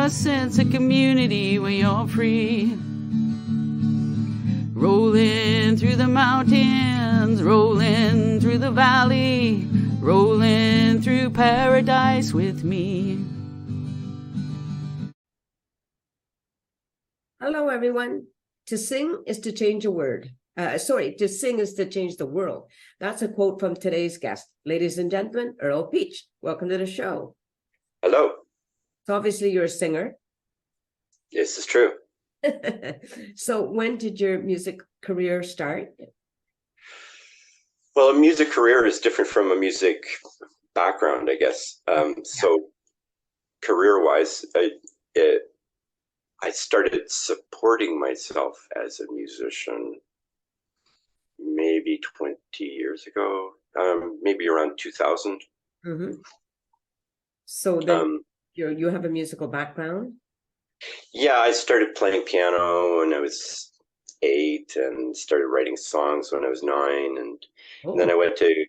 a sense of community when you're free. Rolling through the mountains, rolling through the valley, rolling through paradise with me. Hello, everyone. To sing is to change a word. To sing is to change the world. That's a quote from today's guest. Ladies and gentlemen, Earle Peach. Welcome to the show. Hello. So obviously you're a singer. This is true. So when did your music career start? Well, a music career is different from a music background, I guess. So career-wise, I started supporting myself as a musician maybe 20 years ago, maybe around 2000. Mm-hmm. So then you have a musical background? Yeah, I started playing piano when I was 8 and started writing songs when I was 9. And then I went to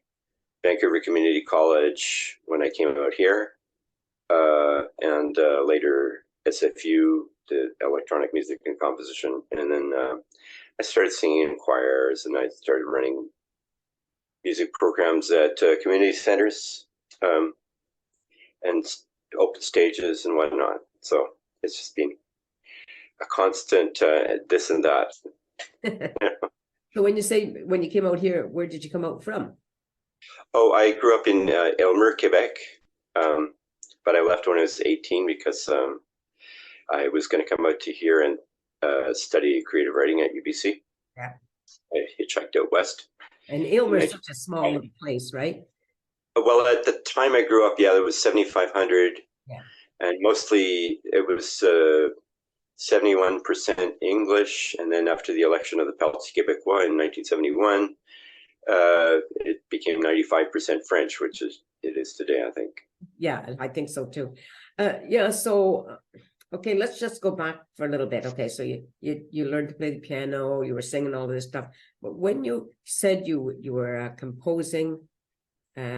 Vancouver Community College when I came out here. And later SFU, did electronic music and composition. And then I started singing in choirs, and I started running music programs at community centers and open stages and whatnot. So it's just been a constant this and that. So when you came out here, where did you come out from? Oh, I grew up in Aylmer, Quebec, but I left when I was 18 because I was going to come out to here and study creative writing at UBC. Yeah. I hitchhiked out west. And Aylmer is such a small place, right? Well, at the time I grew up, there was 7,500. Yeah. And mostly it was 71% English. And then after the election of the Parti Québécois in 1971, it became 95% French, which it is today, I think. Yeah, I think so too. Okay, let's just go back for a little bit. Okay, so you learned to play the piano, you were singing all this stuff. But when you said you were composing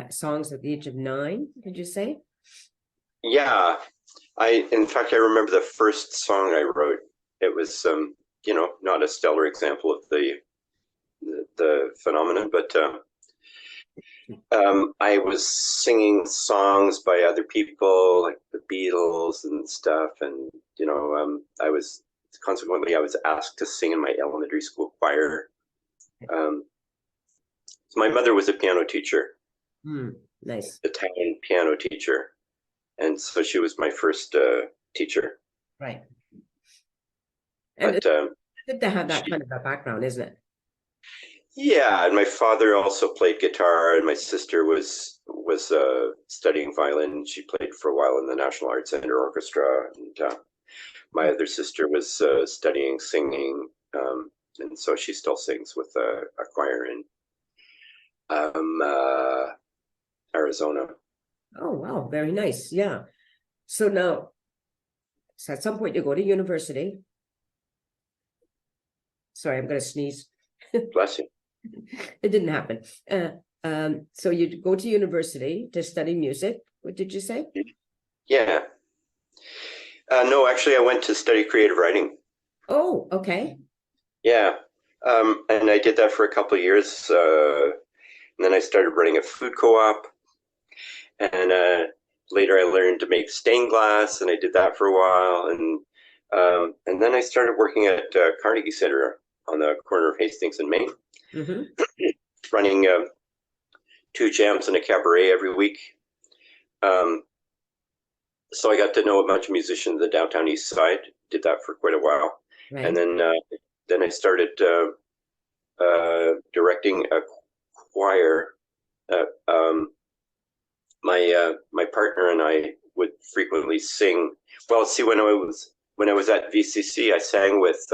songs at the age of 9, did you say? Yeah, in fact, I remember the first song I wrote. It was, not a stellar example of the phenomenon, but I was singing songs by other people, like the Beatles and stuff, and I was asked to sing in my elementary school choir. My mother was a piano teacher, nice Italian piano teacher, and so she was my first teacher. Right. And but it's good to have that kind of a background, isn't it? Yeah, and my father also played guitar, and my sister was studying violin. She played for a while in the National Arts Center Orchestra, and my other sister was studying singing, and so she still sings with a choir in Arizona. Oh, wow, very nice. Yeah. So now, at some point you go to university. Sorry, I'm going to sneeze. Bless you. It didn't happen. So you go to university to study music. What did you say? Yeah. No, actually, I went to study creative writing. Oh, okay. Yeah. And I did that for a couple of years. And then I started running a food co-op. And later I learned to make stained glass, and I did that for a while. And then I started working at Carnegie Center on the corner of Hastings and Main, running 2 jams and a cabaret every week. So I got to know a bunch of musicians in the downtown east side, did that for quite a while. Right. And then I started directing a choir. My partner and I would frequently sing. Well, see, when I was at VCC, I sang with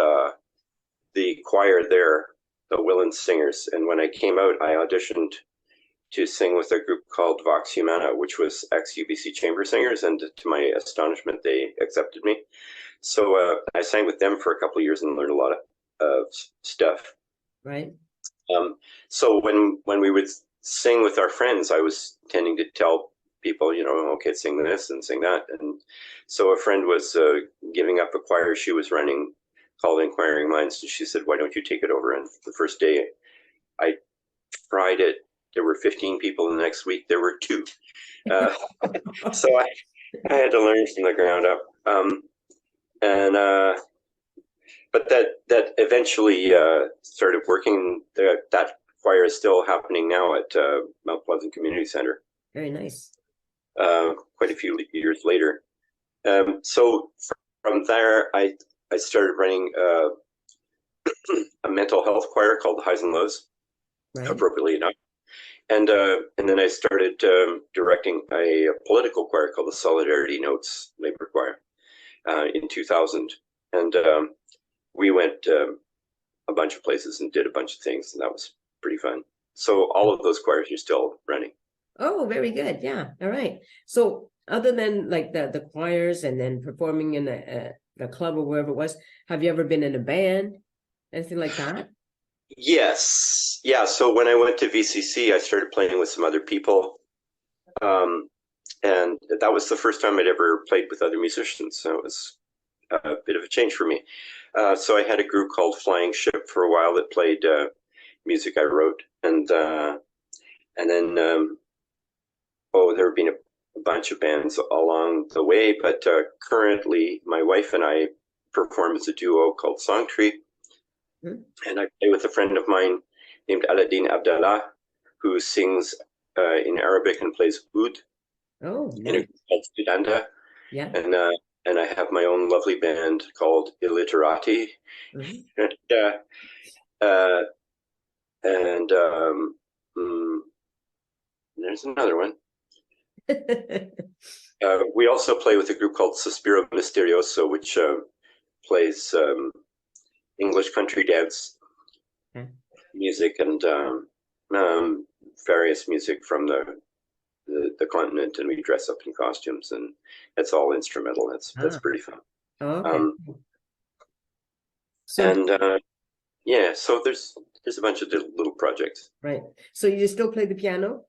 the choir there, the Willand Singers, and when I came out, I auditioned to sing with a group called Vox Humana, which was ex-UBC chamber singers, and to my astonishment, they accepted me. So I sang with them for a couple of years and learned a lot of stuff. Right. So when we would sing with our friends, I was tending to tell people, okay, sing this and sing that. And so a friend was giving up a choir she was running called Inquiring Minds, and she said, why don't you take it over? And the first day I tried it, there were 15 people. The next week there were 2. So I had to learn from the ground up. But that eventually started working. That choir is still happening now at Mount Pleasant Community Center. Very nice. Quite a few years later. So from there, I started running a mental health choir called the Highs and Lows, Right. appropriately enough. And then I started directing a political choir called the Solidarity Notes Labor Choir in 2000. And we went a bunch of places and did a bunch of things, and that was pretty fun. So all of those choirs are still running. Oh, very good. Yeah. All right. So other than like the choirs and then performing in the club or wherever it was, have you ever been in a band? Anything like that? Yes. Yeah. So when I went to VCC, I started playing with some other people. And that was the first time I'd ever played with other musicians. So it was a bit of a change for me. So I had a group called Flying Ship for a while that played music I wrote. And then, there have been a bunch of bands along the way. But currently, my wife and I perform as a duo called Song Tree. And I play with a friend of mine named Aladdin Abdallah, who sings in Arabic and plays oud. Oh, In a nice. group called Studanda. Yeah. And I have my own lovely band called Illiterati. And there's another one. We also play with a group called Sospiro Misterioso, which plays English country dance music and various music from the continent, and we dress up in costumes, and it's all instrumental. That's pretty fun. Oh, okay. So there's a bunch of little projects. Right. So you still play the piano?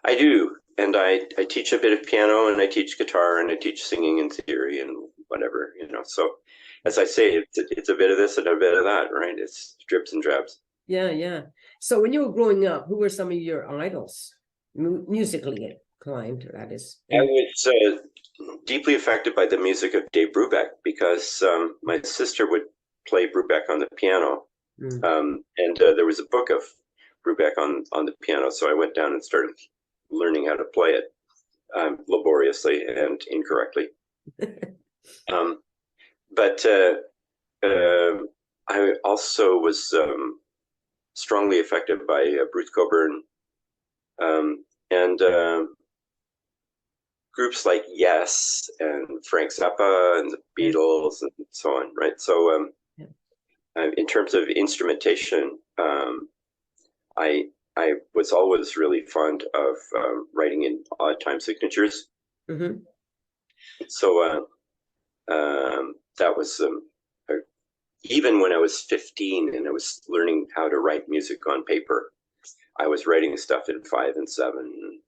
I do, and I teach a bit of piano, and I teach guitar, and I teach singing in theory and whatever, So as I say, it's a bit of this and a bit of that, right? It's drips and drabs. Yeah, yeah. So when you were growing up, who were some of your idols, musically inclined, that is? I was deeply affected by the music of Dave Brubeck because my sister would play Brubeck on the piano, and there was a book of Brubeck on the piano, so I went down and started learning how to play it laboriously and incorrectly. But I also was strongly affected by Bruce Cockburn and groups like Yes and Frank Zappa and the Beatles and so on, right? So in terms of instrumentation, I was always really fond of writing in odd time signatures. So that was even when I was 15 and I was learning how to write music on paper, I was writing stuff in 5 and 7,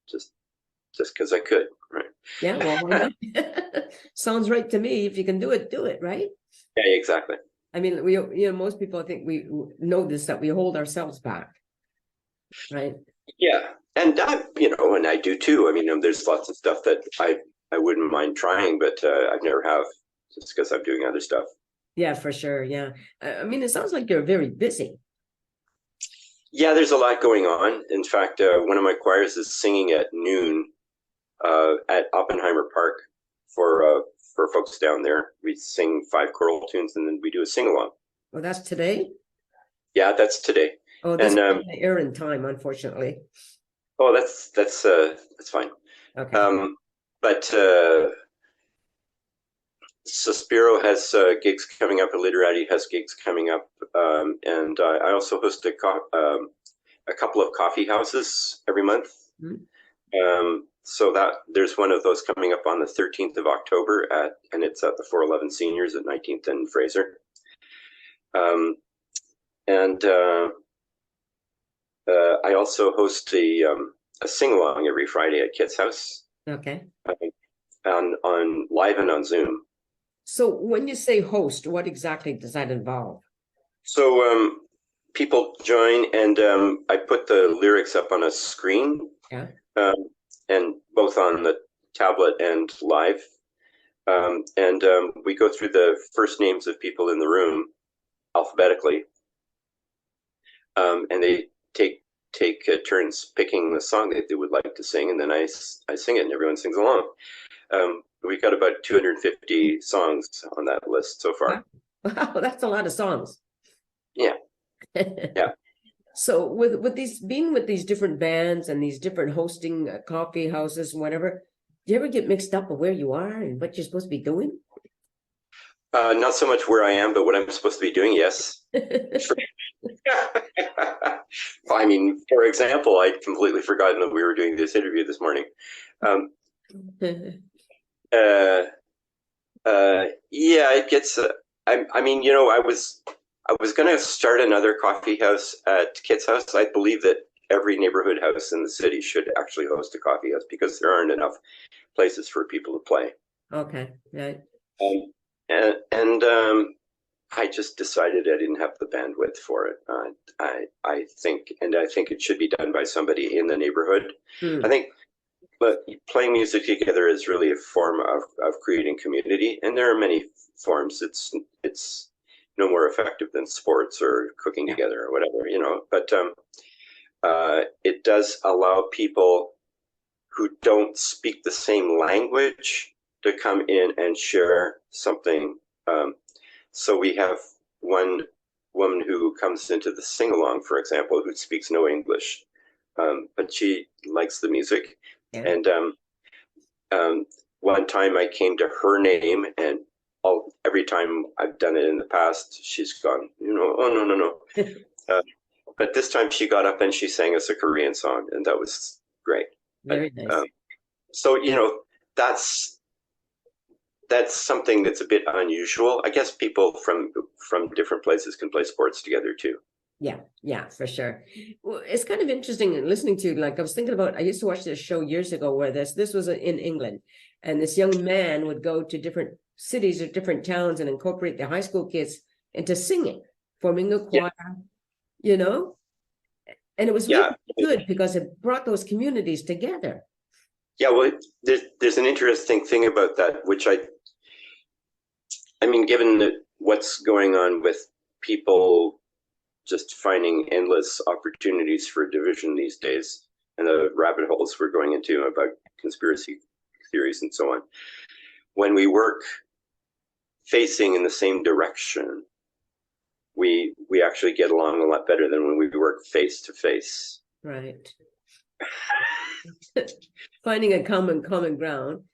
just because I could, right? Yeah, well, sounds right to me. If you can do it, right? Yeah, exactly. I mean, most people, I think we know this, that we hold ourselves back, right? Yeah, and and I do too. I mean, there's lots of stuff that I wouldn't mind trying, but I've never have, just because I'm doing other stuff. Yeah, for sure. Yeah, I mean, it sounds like you're very busy. Yeah, there's a lot going on. In fact, one of my choirs is singing at noon at Oppenheimer Park for folks down there. We sing 5 choral tunes and then we do a sing along. Oh, that's today? Yeah, that's today. Oh, this is air in time, unfortunately. Oh, that's fine. Okay. But Sospiro has gigs coming up, and Literati has gigs coming up, and I also host a couple of coffee houses every month. So that there's one of those coming up on the 13th of October and it's at the 411 Seniors at 19th and Fraser. I also host a sing along every Friday at Kit's house. Okay. On live and on Zoom. So when you say host, what exactly does that involve? So people join, and I put the lyrics up on a screen, Yeah. and both on the tablet and live. And we go through the first names of people in the room alphabetically, and they take turns picking the song that they would like to sing, and then I sing it, and everyone sings along. We've got about 250 songs on that list so far. Wow, that's a lot of songs. Yeah. Yeah. So with these different bands and these different hosting coffee houses and whatever, do you ever get mixed up of where you are and what you're supposed to be doing? Not so much where I am, but what I'm supposed to be doing, yes. I mean, for example, I'd completely forgotten that we were doing this interview this morning. Yeah, it gets. I mean, you know, I was going to start another coffee house at Kit's house. I believe that every neighborhood house in the city should actually host a coffee house because there aren't enough places for people to play. Okay, right. And I just decided I didn't have the bandwidth for it. I think it should be done by somebody in the neighborhood. I think, but playing music together is really a form of creating community, and there are many forms. It's no more effective than sports or cooking together or whatever, you know. But it does allow people who don't speak the same language to come in and share something. So we have one woman who comes into the sing-along, for example, who speaks no English, but she likes the music. Yeah. And one time I came to her name, and every time I've done it in the past, she's gone, you know, oh, no. But this time she got up and she sang us a Korean song, and that was great. Very nice. So, you know, that's something that's a bit unusual. I guess people from different places can play sports together too. Yeah, for sure. Well, it's kind of interesting listening to, like, I was thinking about, I used to watch this show years ago where this was in England, and this young man would go to different cities or different towns and incorporate the high school kids into singing, forming a choir, you know? And it was really good because it brought those communities together. Yeah, well, there's an interesting thing about that, which I mean, given what's going on with people just finding endless opportunities for division these days, and the rabbit holes we're going into about conspiracy theories and so on, when we work facing in the same direction, we actually get along a lot better than when we work face to face. Right. Finding a common ground.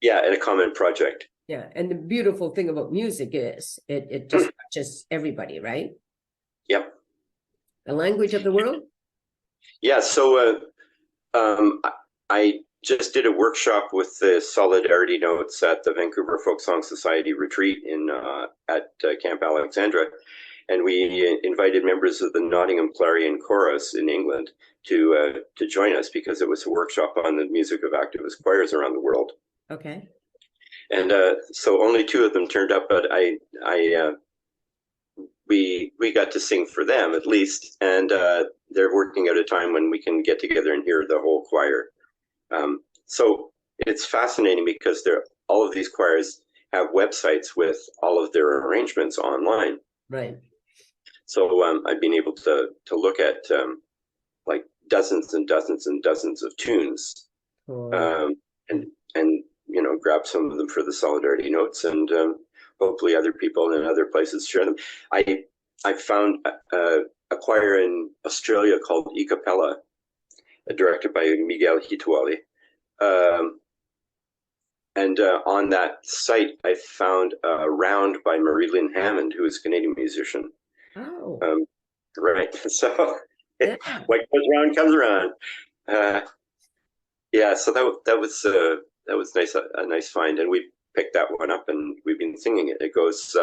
Yeah, and a common project. Yeah, and the beautiful thing about music is it just touches everybody, right? Yep. The language of the world? Yeah, so I just did a workshop with the Solidarity Notes at the Vancouver Folk Song Society retreat at Camp Alexandra, and we invited members of the Nottingham Clarion Chorus in England to join us because it was a workshop on the music of activist choirs around the world. Okay. And so only 2 of them turned up, but we got to sing for them at least, and they're working out a time when we can get together and hear the whole choir. So it's fascinating because all of these choirs have websites with all of their arrangements online. Right. So I've been able to look at like dozens and dozens and dozens of tunes, and you know, grab some of them for the Solidarity Notes, and hopefully other people in other places share them. I found a choir in Australia called E Capella, directed by Miguel Hituali. And on that site, I found a round by Marie-Lynn Hammond, who is a Canadian musician. Oh. Right. So what goes around comes around. Yeah. So that was nice, a nice find, and we picked that one up, and we've been singing it. It goes,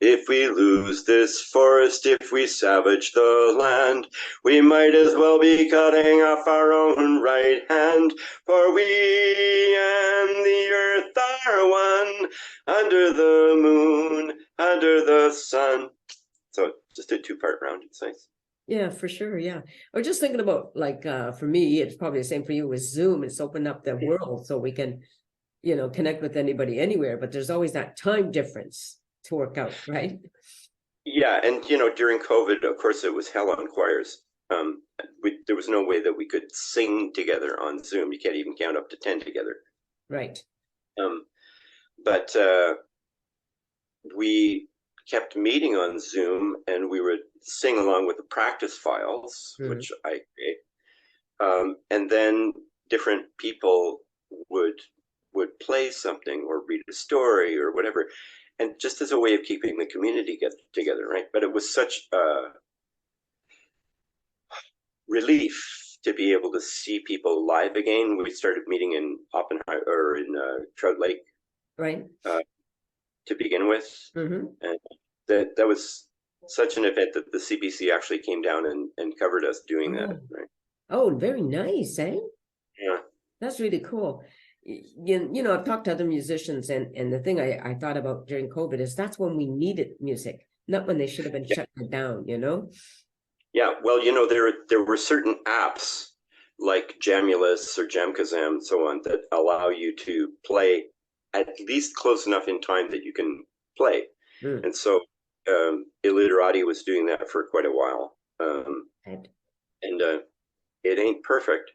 If we lose this forest, if we savage the land, we might as well be cutting off our own right hand, for we and the earth are one, under the moon, under the sun. So just a two-part round, it's nice. Yeah, for sure. Yeah. I was just thinking about, like, for me, it's probably the same for you with Zoom. It's opened up the world so we can, connect with anybody anywhere, but there's always that time difference to work out, right? Yeah, and during COVID, of course, it was hell on choirs. There was no way that we could sing together on Zoom. You can't even count up to 10 together. Right. But we kept meeting on Zoom, and we would sing along with the practice files, which I create. And then different people would play something or read a story or whatever, and just as a way of keeping the community together, right? But it was such a relief to be able to see people live again. We started meeting in Oppenheimer or in Trout Lake, right? To begin with, and that was such an event that the CBC actually came down and covered us doing that. Right? Oh, very nice, eh? Yeah, that's really cool. I've talked to other musicians, and the thing I thought about during COVID is that's when we needed music, not when they should have been shutting it down, Yeah, well, there were certain apps like Jamulus or Jamkazam and so on that allow you to play at least close enough in time that you can play. And so Illiterati was doing that for quite a while. And it ain't perfect,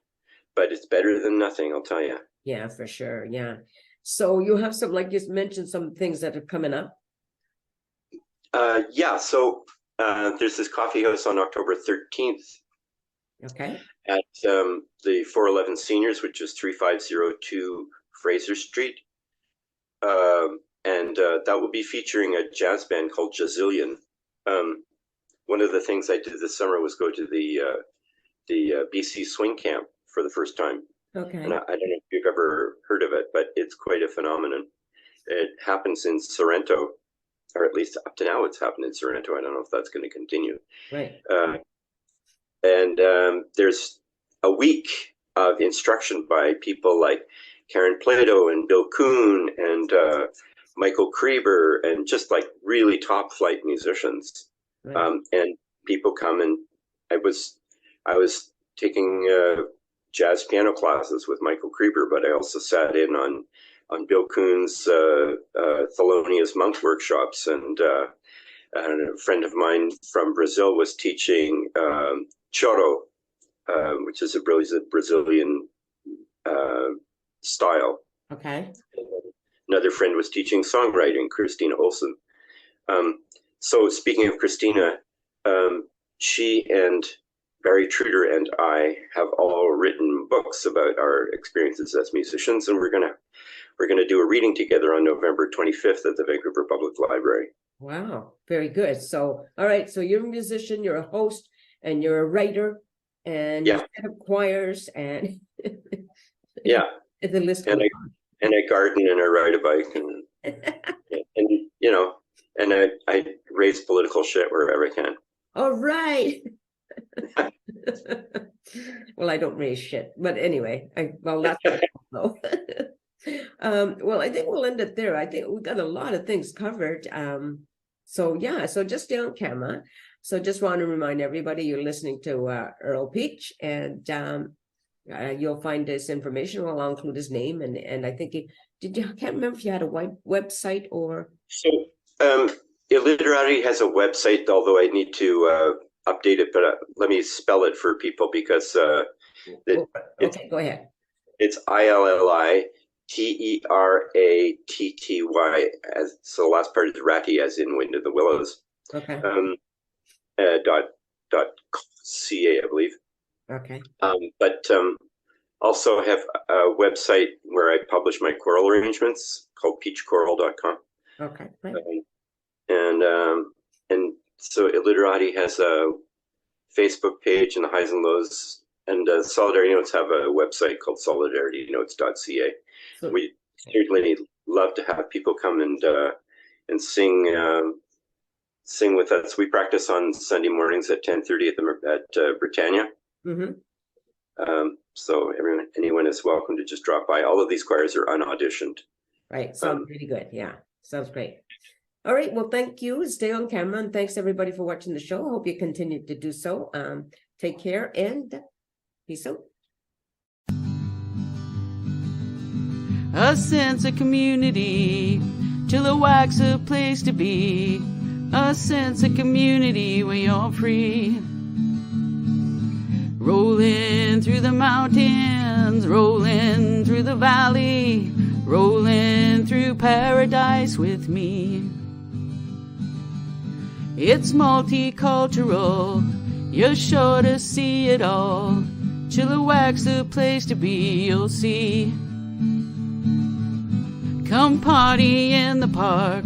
but it's better than nothing, I'll tell you. Yeah, for sure. Yeah. So you have some, like you mentioned, some things that are coming up. Yeah. So there's this coffee house on October 13th. Okay. At the 411 Seniors, which is 3502 Fraser Street. And that will be featuring a jazz band called Jazillion. One of the things I did this summer was go to the BC Swing Camp for the first time. Okay. And I don't know if you've ever heard of it, but it's quite a phenomenon. It happens in Sorrento, or at least up to now it's happened in Sorrento. I don't know if that's going to continue. Right. And there's a week of instruction by people like Karen Plato and Bill Kuhn and Michael Krieber, and just like really top flight musicians. Right. And people come, and I was taking jazz piano classes with Michael Krieber, but I also sat in on Bill Kuhn's Thelonious Monk workshops, and a friend of mine from Brazil was teaching choro, which is a Brazilian style. Okay. Another friend was teaching songwriting, Christina Olsen. So speaking of Christina, she and Barry Truder and I have all written books about our experiences as musicians, and we're gonna do a reading together on November 25th at the Vancouver Public Library. Wow, very good. So, all right, so you're a musician, you're a host, and you're a writer, and you set up choirs, and yeah, the list. And I garden, and I ride a bike, and I raise political shit wherever I can. All right. Well, I don't raise shit, but anyway, that's though. Well, I think we'll end it there. I think we've got a lot of things covered. So just stay on camera. So just want to remind everybody you're listening to Earle Peach, and you'll find this information. Well, I'll include his name, and I think I can't remember if you had a website or. So Illiterati has a website, although I need to update it, but let me spell it for people because okay, go ahead. It's ILLITERATTY, so the last part is ratty, as in Wind of the Willows. Okay. Dot .ca, I believe. Okay. But also have a website where I publish my choral arrangements called peachchoral.com. Okay. Right. And so Illiterati has a Facebook page and the highs and lows, and Solidarity Notes have a website called solidaritynotes.ca. So we certainly love to have people come and sing sing with us. We practice on Sunday mornings at 10:30 at Britannia. Mm-hmm. So anyone is welcome to just drop by. All of these choirs are unauditioned. Right. Sounds really good. Yeah. Sounds great. All right. Well, thank you. Stay on camera, and thanks everybody for watching the show. Hope you continue to do so. Take care and peace out. A sense of community, Chilliwack's a place to be. A sense of community where you're free. Rolling through the mountains, rolling through the valley, rolling through paradise with me. It's multicultural, you're sure to see it all. Chilliwack's a place to be, you'll see. Come party in the park,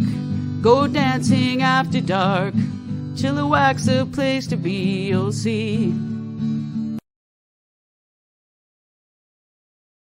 go dancing after dark. Chilliwack's a place to be, you'll see.